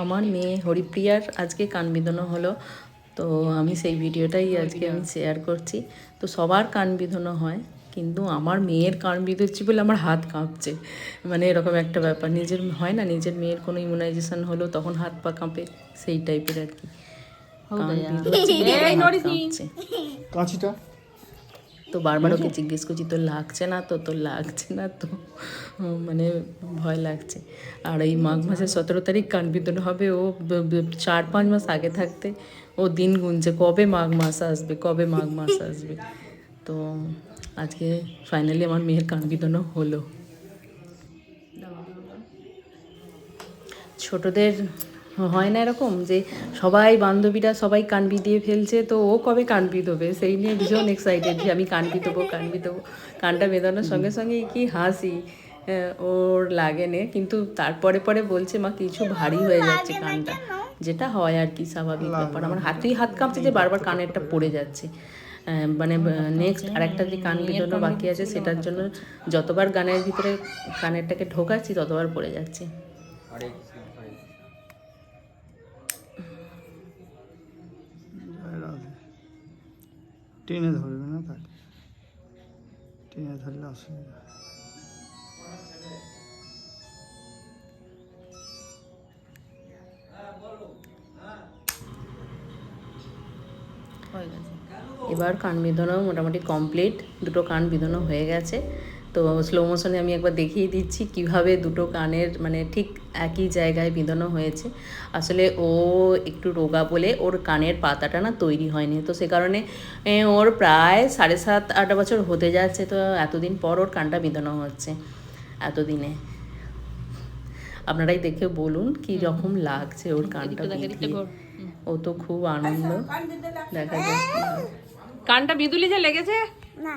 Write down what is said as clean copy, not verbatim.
আমার মেয়ে হরিপ্রিয়ার আজকে কান বিঁধানো হলো, তো আমি সেই ভিডিওটাই আজকে আমি শেয়ার করছি। তো সবার কান বিঁধানো হয়, কিন্তু আমার মেয়ের কান বিঁধেছি বলে আমার হাত কাঁপছে। মানে এরকম একটা ব্যাপার, নিজের হয় না, নিজের মেয়ের কোনো ইমিউনাইজেশন হলো তখন হাত পা কাঁপে, সেই টাইপের আর কি। কান বিঁধেছি বলে হাত কাঁপছে। কাঁচিটা তো বারবার ওকে জিজ্ঞেস করছি তোর লাগছে না তো, তোর লাগছে না তো, মানে ভয় লাগছে। আর এই মাঘ মাসের 17 তারিখ কান বিঁধানো হবে। ও 4-5 মাস আগে থাকতে ও দিন গুনছে কবে মাঘ মাস আসবে, কবে মাঘ মাস আসবে। তো আজকে ফাইনালি আমার মেয়ের কান বিঁধানো হলো। ছোটদের হয় না এরকম যে সবাই বান্ধবীরা সবাই কান বিঁধিয়ে ফেলছে, তো ও কবে কান বিঁধোবে সেই নিয়ে ভীষণ এক্সাইটেড যে আমি কান বিঁধোবো, কান বিঁধোবো। কানটা বেঁধানোর সঙ্গে সঙ্গে কি হাসি, ওর লাগে নে, কিন্তু তারপরে পরে বলছে মা কিছু ভারী হয়ে যাচ্ছে কানটা, যেটা হয় আর কি, স্বাভাবিক ব্যাপার। আমার হাতেই হাত কাঁপছে যে বারবার কানেরটা পড়ে যাচ্ছে। মানে নেক্সট আরেকটা যে কান বিঁধানো বাকি আছে, সেটার জন্য যতবার গানের ভিতরে কানেরটাকে ঢোকাচ্ছি ততবার পড়ে যাচ্ছে। টেনে ধরবে না, তাকে টেনে ধরলে অসুবিধা। এবার কান বিঁধানো মোটামুটি কমপ্লিট, দুটো কান বিঁধানো হয়ে গেছে। তো স্লো মোশনে আমি একবার দেখিয়ে দিচ্ছি কিভাবে দুটো কানের মানে ঠিক একই জায়গায় বিঁধানো হয়েছে। আসলে ও একটু রোগা বলে ওর কানের পাতাটা না তৈরি হয়নি, তো সে কারণে ওর প্রায় 7.5-8 বছর হতে যাচ্ছে, তো এতদিন পর ওর কানটা বিঁধানো হচ্ছে। এতদিনে আপনারাই দেখে বলুন কি রকম লাগছে ওর কানটা বিঁধিয়ে। ও তো খুব আনন্দ, দেখা যাক কানটা বিঁধুলি যে লেগেছে না